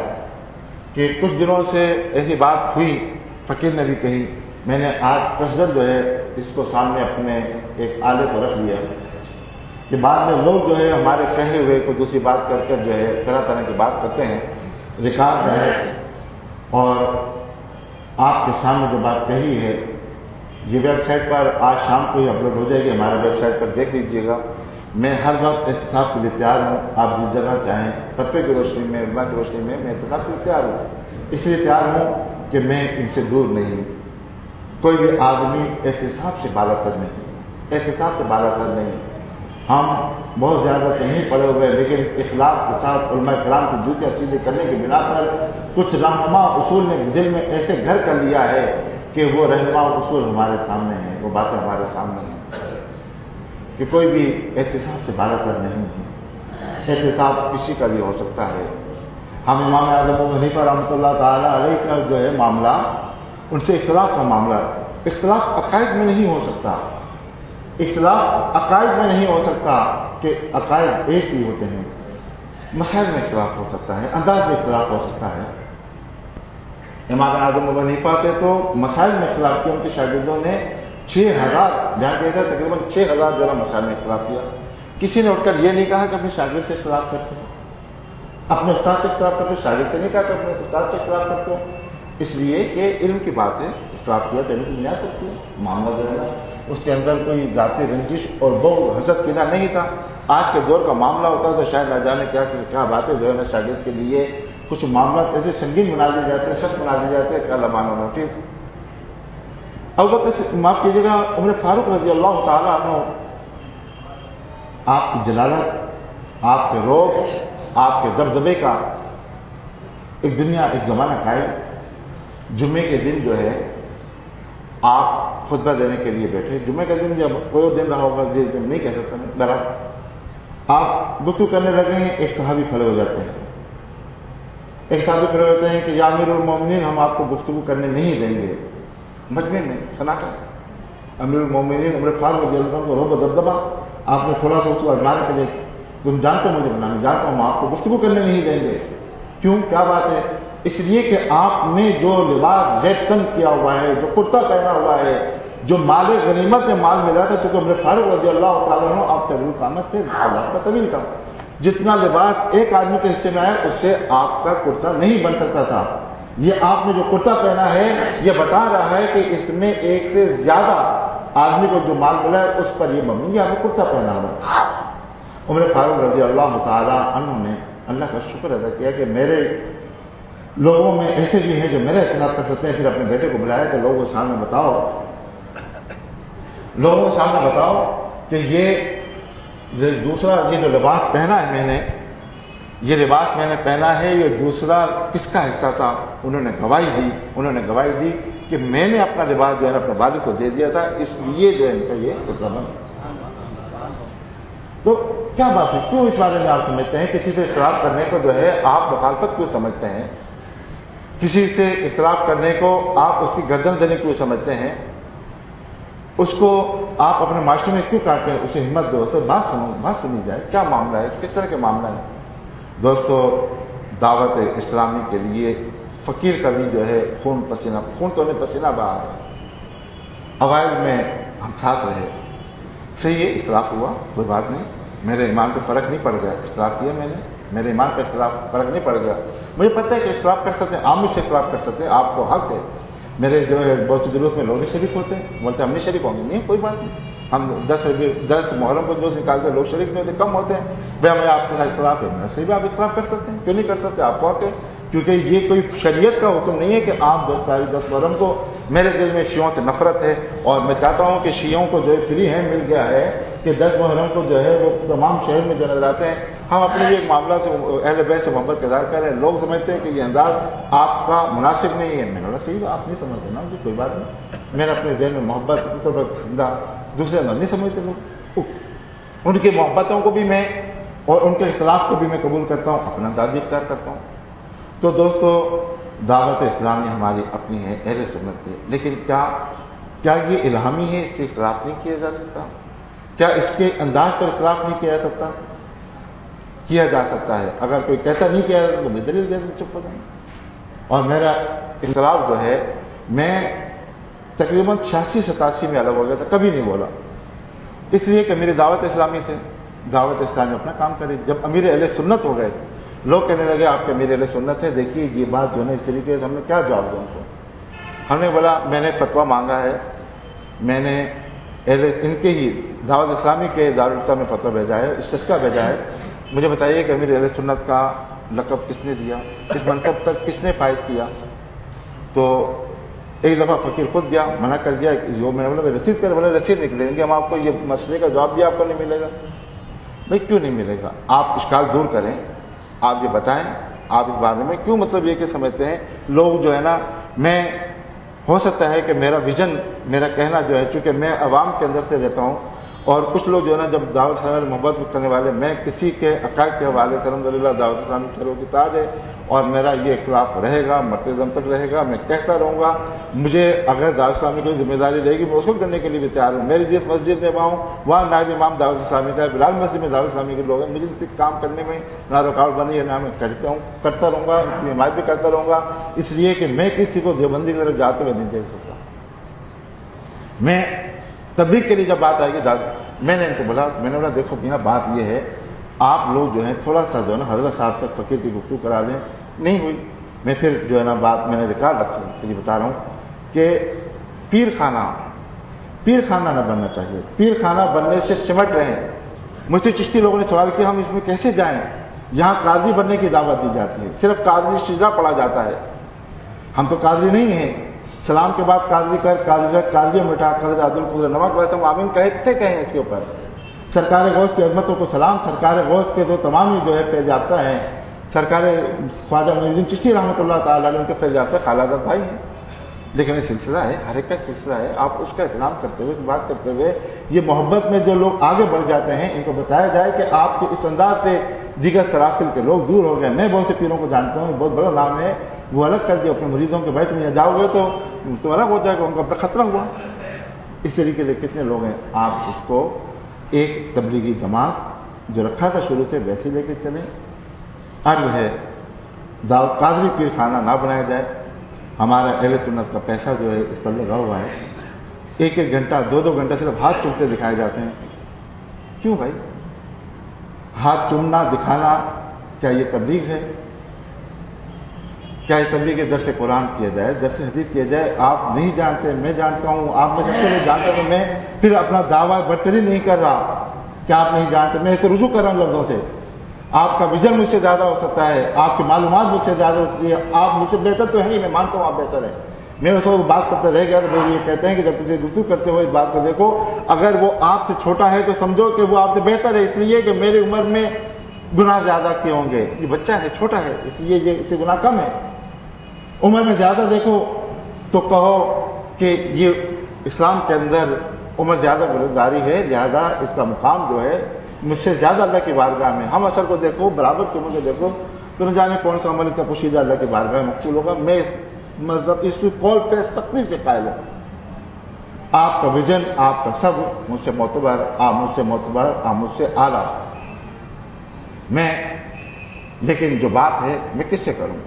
کہ کچھ دنوں سے ایسی بات ہوئی، فقیر نے بھی کہی، میں نے آج قصداً جو ہے اس کو سامنے اپنے ایک آلے کو رکھ لیا کہ بعد میں لوگ جو ہے ہمارے کہے ہوئے کو دوسری بات کر کر جو ہے طرح طرح کی بات کرتے ہیں. ریکارڈ ہے اور آپ کے سامنے جو بات کہی ہے یہ ویب سائٹ پر آج شام کو ہی اپلوڈ ہو جائے گی، ہمارے ویب سائٹ پر دیکھ لیجئے گا. میں ہر وقت احتساب کے لیے تیار ہوں، آپ جس جگہ چاہیں، فتوے کی روشنی میں، علماء کی روشنی میں احتساب کے لیے تیار ہوں. اس لیے تیار ہوں کہ میں ان سے دور نہیں ہوں. کوئی بھی آدمی احتساب سے بالا تر نہیں، احتساب سے بالا تر نہیں. ہم بہت زیادہ تو نہیں پڑے ہوئے لیکن اخلاق کے ساتھ علماء کرام کی جوتیاں سیدھے کرنے کی بنا پر کچھ رہنما اصول نے دل میں ایسے گھر کر لیا ہے کہ وہ رہنما اصول ہمارے سامنے ہیں، وہ باتیں ہمارے سامنے ہیں کہ کوئی بھی احتساب سے بالا تر نہیں ہے. احتساب کسی کا بھی ہو سکتا ہے. ہم امام اعظم ابو حنیفہ رحمۃ اللہ تعالیٰ علیہ کا جو ہے معاملہ، ان سے اختلاف کا معاملہ، اختلاف عقائد میں نہیں ہو سکتا، اختلاف عقائد میں نہیں ہو سکتا کہ عقائد ایک ہی ہوتے ہیں. مسائل میں اختلاف ہو سکتا ہے، انداز میں اختلاف ہو سکتا ہے. امام اعظم ابو حنیفہ سے تو مسائل میں اختلاف کیا، ان کے شاگردوں نے 6000 جہاں کہتے ہیں تقریباً 6000 جو ہے مسائل میں اختلاف کیا. کسی نے اٹھ کر یہ نہیں کہا کہ اپنے شاگرد سے اختلاف کرتے ہیں، اپنے استاد سے اختلاف کرتے ہیں، شاگرد سے نہیں کہا کہ اپنے استاد سے اختلاف کرتے ہیں، اس لیے کہ علم کی بات ہے، اختلاف کیا تو علم کی بنیاد کرتی ہے، معاملہ جو ہے نا اس کے اندر کوئی ذاتی رنجش اور بغض حسد کینہ نہیں تھا۔ آج کے دور کا معاملہ ہوتا تو شاید نہ جانے کیا باتیں جو ہے نا شاگرد کے لیے کچھ معاملات ایسے سنگین بنا دیے جاتے ہیں، سخت بنا دیے جاتے ہیں کہ اللہ معاف نافی۔ ابوبکر معاف کیجیے گا، عمر فاروق رضی اللہ تعالیٰ عنہ، آپ کی جلالت، آپ کے روب، آپ کے دبدبے کا ایک دنیا ایک زمانہ قائم۔ جمعے کے دن جو ہے آپ خطبہ دینے کے لیے بیٹھے، جمعے کا دن جب کوئی اور دن رہا ہوگا نہیں کہہ سکتا میں، بہرحال آپ گفتگو کرنے لگے ہیں، ایک صحابی کھڑے ہو جاتے ہیں، ایک صحابی کھڑے ہوتے ہیں کہ یا امیر المومنین ہم آپ کو گفتگو کرنے نہیں دیں گے۔ مجمع میں سناٹا، امیر المومنین عمر فاروق رضی اللہ عنہ کو روب و دبدبا، آپ نے تھوڑا سا اس کو آزمانے کے لیے تم جانتے ہو مجھے بنا، میں جانتا ہوں ہم آپ کو گفتگو کرنے نہیں دیں گے۔ کیوں، کیا بات ہے؟ اس لیے کہ آپ نے جو لباس زیب تن کیا ہوا ہے، جو کرتا پہنا ہوا ہے، جو مال غنیمت میں مال ملا تھا، چونکہ عمر فاروق رضی اللہ تعالیٰ عنہ آپ طویل قامت تھے، اللہ کا طویل تھا، جتنا لباس ایک آدمی کے حصے میں آیا اس سے آپ کا کرتا نہیں بن سکتا تھا۔ یہ آپ نے جو کرتا پہنا ہے یہ بتا رہا ہے کہ اس میں ایک سے زیادہ آدمی کو جو مال ملا ہے اس پر یہ مبنی ہے، آپ نے کرتا پہنا ہوا۔ عمر فاروق رضی اللہ تعالیٰ عنہ نے اللہ کا شکر ادا کیا کہ میرے لوگوں میں ایسے بھی ہیں جو میرا اختلاف کر سکتے ہیں۔ پھر اپنے بیٹے کو بلایا کہ لوگوں کے سامنے بتاؤ کہ یہ دوسرا یہ جو لباس پہنا ہے میں نے، یہ لباس میں نے پہنا ہے، یہ دوسرا کس کا حصہ تھا؟ انہوں نے گواہی دی کہ میں نے اپنا لباس جو ہے اپنے والد کو دے دیا تھا، اس لیے جو ہے ان کا یہ بنا۔ تو کیا بات ہے، کیوں اس بارے میں آپ سمجھتے ہیں کسی سے اختلاف کرنے کو جو ہے آپ مخالفت کیوں سمجھتے ہیں؟ کسی سے اختلاف کرنے کو آپ اس کی گردن زنی کیوں سمجھتے ہیں؟ اس کو آپ اپنے معاشرے میں کیوں کاٹتے ہیں؟ اسے ہمت دو، اسے بات سنی جائے، کیا معاملہ ہے، کس طرح کے معاملہ ہے؟ دوستو، دعوت اسلامی کے لیے فقیر کا بھی جو ہے خون تو نہیں پسینہ بہا ہے۔ اوائل میں ہم ساتھ رہے، صحیح ہے، اختلاف ہوا، کوئی بات نہیں، میرے ایمان پہ فرق نہیں پڑ گیا، اختلاف کیا میں نے، میرے ایمان پہ فرق نہیں پڑ گیا۔ مجھے پتہ ہے کہ اختلاف کر سکتے ہیں، عام سے اختلاف کر سکتے ہیں، آپ کو حق ہے۔ میرے جو ہے بہت سے جلوس میں لوگ شریک ہوتے ہیں، بولتے ہیں ہم نہیں شریک ہوں گے، نہیں کوئی بات نہیں، ہم 10 محرم کو جو نکالتے ہیں لوگ شریک نہیں ہوتے، کم ہوتے ہیں، بھائی ہمیں آپ کے ساتھ اختلاف ہے، میرا صحیح بھی آپ اختلاف کر سکتے ہیں، کیوں نہیں کر سکتے، آپ کو حق ہے، کیونکہ یہ کوئی شریعت کا حکم نہیں ہے کہ آپ 10 محرم کو، میرے دل میں شیعوں سے نفرت ہے اور میں چاہتا ہوں کہ شیعوں کو جو ہے فری ہینڈ مل گیا ہے کہ 10 محرم کو جو ہے وہ تمام شہر میں جو نظر آتے ہیں، ہم اپنے ایک معاملہ سے اہل بیت سے محبت کا اظہار کر رہے ہیں، لوگ سمجھتے ہیں کہ یہ انداز آپ کا مناسب نہیں ہے، میں نے بولا صحیح آپ نہیں سمجھتے نا، کوئی بات نہیں، میں نے اپنے ذہن میں محبت دوسرے اندر نہیں سمجھتے لوگ، ان کی محبتوں کو بھی میں اور ان کے اختلاف کو بھی میں قبول کرتا ہوں، اپنا انداز بھی اختیار کرتا ہوں۔ تو دوستو، دعوت اسلامی ہماری اپنی ہے، اہل سنت کی، لیکن کیا یہ الہامی ہے، اس سے اختلاف نہیں کیا جا سکتا؟ کیا اس کے انداز پر اختلاف نہیں کیا جا سکتا؟ کیا جا سکتا ہے، اگر کوئی کہتا نہیں کیا جاتا تو میں دلیل دے دوں، چپ ہو جائیں۔ اور میرا اختلاف جو ہے، میں تقریباً 86-87 میں الگ ہو گیا تھا، کبھی نہیں بولا، اس لیے کہ میری دعوت اسلامی تھے، دعوت اسلامی اپنا کام کرے۔ جب امیر اہل سنت ہو گئے، لوگ کہنے لگے آپ کے امیر اہل سنت ہے، دیکھیے یہ بات جو ہے اس طریقے سے ہم نے کیا جواب دوں ان کو؟ ہم نے بولا میں نے فتویٰ مانگا ہے، میں نے ان کے ہی دعوت اسلامی کے دارالفتہ میں فتویٰ بھیجا ہے، استسقا بھیجا ہے، مجھے بتائیے کہ امیر اہل سنت کا لقب کس نے دیا، اس منصب پر کس نے فائز کیا؟ تو ایک دفعہ فقیر خود گیا، منع کر دیا، میں نے بولا رسید کر، بولے رسید نکلیں گے ہم آپ کو، یہ مسئلے کا جواب بھی آپ کو نہیں ملے گا۔ بھائی کیوں نہیں ملے گا؟ آپ اشکال دور کریں، آپ یہ بتائیں، آپ اس بارے میں کیوں مطلب یہ کہ سمجھتے ہیں لوگ جو ہے نا، میں ہو سکتا ہے کہ میرا ویژن، میرا کہنا جو ہے، چونکہ میں عوام کے اندر سے رہتا ہوں، اور کچھ لوگ جو ہے نا جب دعوت اسلامی محبت کرنے والے، میں کسی کے عقائد کے حوالے سے الحمدللہ دعوت اسلامی سروں کی تاج ہے، اور میرا یہ اختلاف رہے گا، مرتے دم تک رہے گا، میں کہتا رہوں گا، مجھے اگر دعوت اسلامی کوئی ذمہ داری دے گی میں اس کو کرنے کے لیے بھی تیار ہوں۔ میری جس مسجد میں ہوں وہاں نائب امام دعوت اسلامی کا ہے، بلال مسجد میں دعوت اسلامی کے لوگ ہیں، مجھے ان سے کام کرنے میں نہ رکاوٹ بنی ہے، نہ میں کرتا رہوں گا، ان کی حمایت بھی کرتا رہوں گا، اس لیے کہ میں کسی کو دیوبندی کی طرف جاتے ہوئے نہیں دیکھ سکتا۔ میں تبلیغ کے لیے جب بات آئے گی میں نے ان سے بولا دیکھو میرا بات یہ ہے آپ لوگ جو ہیں تھوڑا سا جو ہے نا حضرت صاحب تک فقیر کی گفتگو کرا لیں. نہیں ہوئی. میں پھر جو ہے نا بات میں نے ریکارڈ رکھی کہ یہ بتا رہا ہوں کہ پیر خانہ نہ بننا چاہیے. پیر خانہ بننے سے سمٹ رہے ہیں. مجھ سے چشتی لوگوں نے سوال کیا ہم اس میں کیسے جائیں؟ یہاں قاضی بننے کی دعوت دی جاتی ہے, صرف قاضی شجرا پڑھا جاتا ہے. ہم تو قاضی نہیں ہیں. سلام کے بعد قاضی مٹا قدر عبد القدر نمک بھرتا ہوں آمین کہتے کہیں اس کے اوپر. سرکار غوث کی عظمتوں کو سلام. سرکار غوث کے جو تمام ہی جو ہے فیض یافتہ ہیں, سرکار خواجہ معین الدین چشتی رحمۃ اللہ تعالیٰ علیہ ان کے فیض یافتہ خالہ زاد بھائی ہیں. لیکن یہ سلسلہ ہے, ہر ایک کا سلسلہ ہے. آپ اس کا احترام کرتے ہوئے, اس بات کرتے ہوئے, یہ محبت میں جو لوگ آگے بڑھ جاتے ہیں ان کو بتایا جائے کہ آپ کے اس انداز سے دیگر سراسل کے لوگ دور ہو گئے. میں بہت سے پیروں کو جانتا ہوں, بہت بڑا نام ہے, وہ الگ کر دیا اپنے مریدوں کے, بھائی تم یہاں جاؤ گے تو الگ ہو جائے گا, ان کا اپنا خطرہ ہوا. اس طریقے سے کتنے لوگ ہیں. آپ اس کو ایک تبلیغی جماعت جو رکھا تھا شروع سے ویسے لے کے چلیں. عرض ہے قاضی پیر خانہ نہ بنایا جائے. ہمارا اہل سنت کا پیسہ جو ہے اس پر لگا ہوا ہے. ایک گھنٹہ 2 گھنٹہ صرف ہاتھ چومتے دکھائے جاتے ہیں. کیوں بھائی؟ ہاتھ چومنا دکھانا کیا یہ تبلیغ ہے؟ کیا یہ تبلیغ درس قرآن کیا جائے, درس حدیث کیا جائے؟ آپ نہیں جانتے, میں جانتا ہوں, آپ میں سب سے نہیں جانتا تو میں پھر اپنا دعویٰ برتری نہیں کر رہا کہ آپ نہیں جانتے. میں اس کو رجوع کر رہا ہوں لفظوں سے. آپ کا ویژن مجھ سے زیادہ ہو سکتا ہے, آپ کی معلومات مجھ سے زیادہ ہوتی ہے, آپ مجھ سے بہتر تو ہیں ہی, میں مانتا ہوں آپ بہتر ہیں. میں اس وقت بات کرتے رہ گیا تو لوگ یہ کہتے ہیں کہ جب تجھے گفتگو کرتے ہوئے اس بات کو دیکھو, اگر وہ آپ سے چھوٹا ہے تو سمجھو کہ وہ آپ سے بہتر ہے, اس لیے کہ میری عمر میں گناہ زیادہ کیے ہوں گے. یہ بچہ ہے, چھوٹا ہے, اس لیے یہ اس سے گناہ کم ہے. عمر میں زیادہ دیکھو تو کہو کہ یہ اسلام کے اندر عمر زیادہ گنہگاری ہے, لہذا اس کا مقام جو ہے مجھ سے زیادہ اللہ کی بارگاہ میں. ہم اثر کو دیکھو, برابر کی عمر کو دیکھو تو نہ جانے کون سا عمل اس کا پوشیدہ اللہ کی بارگاہ میں مقبول ہوگا. میں مذہب اس قول پہ سختی سے قائل ہوں. آپ کا ویژن, آپ کا سب مجھ سے معتبر, آپ مجھ سے معتبر, آپ مجھ سے اعلیٰ. میں لیکن جو بات ہے میں کس سے کروں؟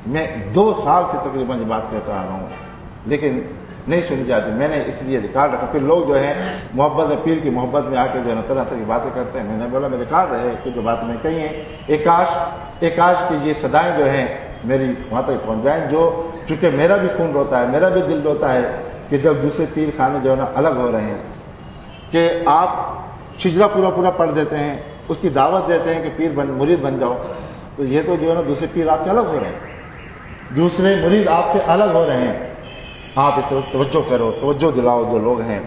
میں 2 سال سے تقریباً یہ بات کہتا آ رہا ہوں لیکن نہیں سنی جاتی. میں نے اس لیے ریکارڈ رکھا. پھر لوگ جو ہے محبت پیر کی محبت میں آ کے جو ہے طرح طرح کی باتیں کرتے ہیں. میں نے بولا میں ریکارڈ رہے کہ جو بات میں کہی ہیں, ایک کاش کی یہ صدائیں جو ہیں میری وہاں تک پہنچ جائیں. جو چونکہ میرا بھی خون روتا ہے, میرا بھی دل روتا ہے کہ جب دوسرے پیر خانے جو ہے نا الگ ہو رہے ہیں, کہ آپ شجرا پورا پڑھ دیتے ہیں, اس کی دعوت دیتے ہیں کہ مرید بن جاؤ, تو یہ تو جو ہے نا دوسرے پیر آپ سے الگ ہو رہے ہیں, دوسرے مرید آپ سے الگ ہو رہے ہیں. آپ اس طرف توجہ کرو, توجہ دلاؤ جو لوگ ہیں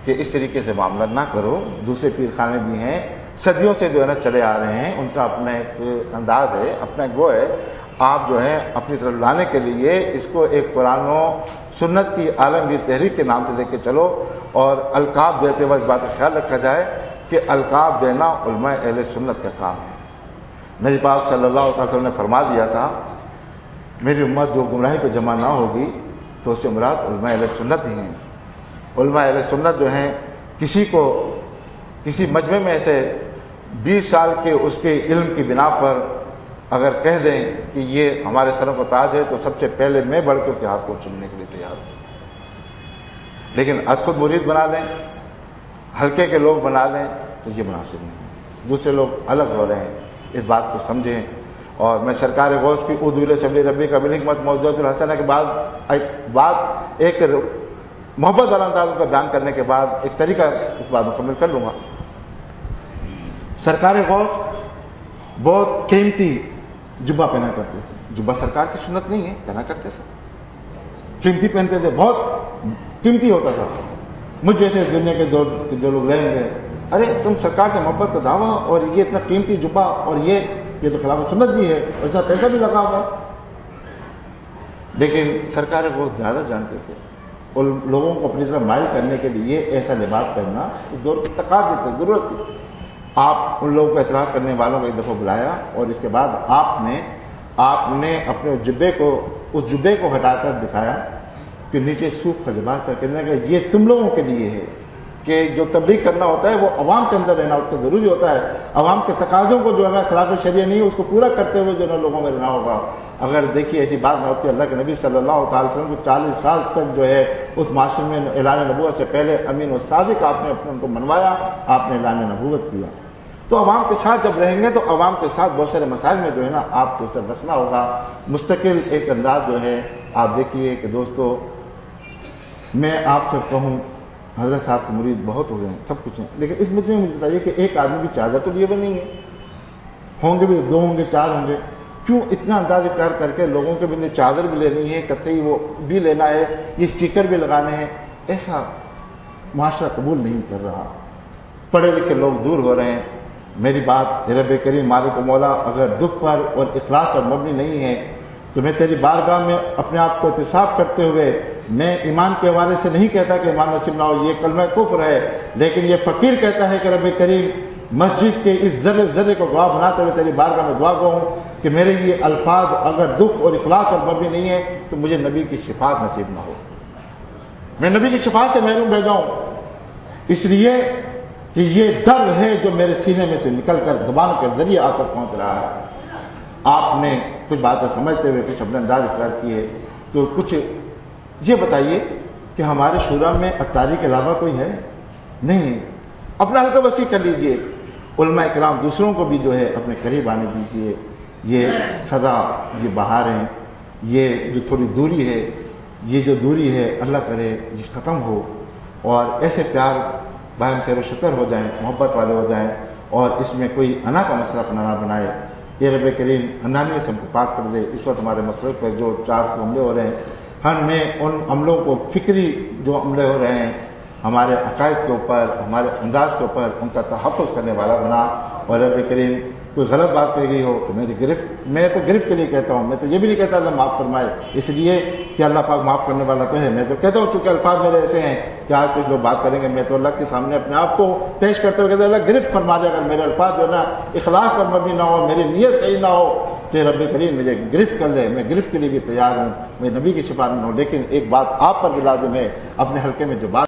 کہ اس طریقے سے معاملہ نہ کرو. دوسرے پیر خانے بھی ہیں, صدیوں سے جو ہے نا چلے آ رہے ہیں, ان کا اپنا ایک انداز ہے, اپنا گو ہے. آپ جو ہے اپنی طرف لانے کے لیے اس کو ایک قرآن و سنت کی عالمگیر تحریک کے نام سے لے کے چلو. اور القاب دیتے وقت اس بات کا خیال رکھا جائے کہ القاب دینا علماء اہل سنت کا کام ہے. نبی پاک صلی اللہ علیہ وسلم نے فرما دیا تھا میری امت جو گمراہی پہ جمع نہ ہوگی تو اس سے مراد علماء اہل سنت ہی ہیں. علماء اہل سنت جو ہیں کسی مجمع میں سے 20 سال کے اس کے علم کی بنا پر اگر کہہ دیں کہ یہ ہمارے سروں کو تاج ہے تو سب سے پہلے میں بڑھ کے اس کے ہاتھ کو چومنے کے لیے تیار ہوں. لیکن از خود مرید بنا لیں, ہلکے کے لوگ بنا لیں تو یہ مناسب نہیں ہے. دوسرے لوگ الگ ہو رہے ہیں, اس بات کو سمجھیں. اور میں سرکار غوث کی ادول شبلی ربی کا بالحکمت موجود الحسنہ کے بعد ایک محبت والا انداز کا بیان کرنے کے بعد ایک طریقہ اس بات مکمل کر لوں گا. سرکار غوث بہت قیمتی جبہ پہنا کرتے تھے. جبہ سرکار کی سنت نہیں ہے, پہنا کرتے تھے, قیمتی پہنتے تھے, بہت قیمتی ہوتا تھا. مجھ جیسے دنیا کے جو لوگ رہیں گے, ارے تم سرکار سے محبت کا دعویٰ اور یہ اتنا قیمتی جبہ اور یہ تو خلاف سنت بھی ہے اور اتنا پیسہ بھی لگا ہوا. لیکن سرکار بہت زیادہ جانتے تھے اور لوگوں کو اپنی طرف مائل کرنے کے لیے ایسا لباس پہننا اس دور کی تقاضے تھے, ضرورت تھی. آپ ان لوگوں کو اعتراض کرنے والوں کو ایک دفعہ بلایا اور اس کے بعد آپ نے اپنے اس جبے کو ہٹا کر دکھایا کہ نیچے صوف کا لباس تھا. کہنے کا یہ تم لوگوں کے لیے ہے کہ جو تبلیغ کرنا ہوتا ہے وہ عوام کے اندر رہنا اس کا ضروری ہوتا ہے. عوام کے تقاضوں کو جو ہے خلاف شریعہ نہیں ہے اس کو پورا کرتے ہوئے جو ہے لوگوں میں رہنا ہوگا. اگر دیکھیے ایسی بات نہ ہوتی, اللہ کے نبی صلی اللہ تعالی وسلم کو 40 سال تک جو ہے اس معاشرے میں اعلان نبوت سے پہلے امین و صادق آپ نے ان کو منوایا, آپ نے اعلان نبوت کیا. تو عوام کے ساتھ جب رہیں گے تو عوام کے ساتھ بہت سارے مسائل میں جو ہے نا آپ کو سب رکھنا ہوگا. مستقل ایک انداز جو ہے آپ دیکھیے کہ دوستو, میں آپ سے کہوں حضرت صاحب کے مرید بہت ہو گئے ہیں, سب کچھ ہیں, لیکن اس مجھ میں مجھے بتائیے کہ ایک آدمی کی چادر تو لیے بنیں گے, ہوں گے بھی 2 ہوں گے 4 ہوں گے, کیوں اتنا انداز اختیار کر کے لوگوں کے بھی چادر بھی لینی ہے, قطعی وہ بھی لینا ہے, یہ اسٹیکر بھی لگانے ہیں. ایسا معاشرہ قبول نہیں کر رہا, پڑھے لکھے لوگ دور ہو رہے ہیں. میری بات رب کریم مالک و مولا اگر دکھ پر اور اخلاص پر مبنی نہیں ہے تو میں تیری بارگاہ میں اپنے آپ کو احتساب کرتے ہوئے میں ایمان کے حوالے سے نہیں کہتا کہ ایمان نصیب نہ ہو, یہ کلمہ کفر ہے, لیکن یہ فقیر کہتا ہے کہ رب کریم مسجد کے اس ذرے ذرے کو گواہ بناتے ہوئے تیری بارگاہ میں دعا گو ہوں کہ میرے یہ الفاظ اگر دکھ اور اخلاص پر مبنی نہیں ہے تو مجھے نبی کی شفاعت نصیب نہ ہو, میں نبی کی شفاعت سے محروم رہ جاؤں. اس لیے کہ یہ درد ہے جو میرے سینے میں سے نکل کر زبان کے ذریعے آپ تک پہنچ رہا ہے. آپ نے کچھ باتیں سمجھتے ہوئے کچھ اپنے انداز اختیار کیے, تو کچھ یہ بتائیے کہ ہمارے شورا میں عطاری کے علاوہ کوئی ہے نہیں. اپنا حلقہ وسیع کر لیجئے, علماء کرام دوسروں کو بھی جو ہے اپنے قریب آنے دیجئے. یہ سزا, یہ بہاریں, یہ جو تھوڑی دوری ہے, یہ جو دوری ہے اللہ کرے یہ ختم ہو, اور ایسے پیار باہم سیر و شکر ہو جائیں, محبت والے ہو جائیں, اور اس میں کوئی انا کا مسئلہ اپنا نہ بنائے. یہ رب کریم انانوی سے ہم کو پاک کر دے. اس وقت ہمارے مسئلے پر جو 400 حملے ہو رہے ہیں, ہم میں ان عملوں کو فکری جو عملے ہو رہے ہیں ہمارے عقائد کے اوپر, ہمارے انداز کے اوپر, ان کا تحفظ کرنے والا بنا. اور رب کریم کوئی غلط بات کہی گئی ہو تو میری گرفت, میں تو گرفت کے لیے کہتا ہوں, میں تو یہ بھی نہیں کہتا اللہ معاف فرمائے, اس لیے کہ اللہ پاک معاف کرنے والا تو ہے. میں تو کہتا ہوں چونکہ الفاظ میرے ایسے ہیں کہ آج کچھ لوگ بات کریں گے, میں تو اللہ کے سامنے اپنے آپ کو پیش کرتے ہوئے کہتا ہوں اللہ گرفت فرما دے, اگر میرے الفاظ جو ہے نا اخلاص پر مبنی نہ ہو, میری نیت صحیح نہ ہو, تو رب کریم مجھے گرفت کر لے. میں گرفت کے لیے بھی تیار ہوں, میں نبی کی شفاعت میں ہوں. لیکن ایک بات آپ پر بھی لازم ہے, اپنے حلقے میں جو بات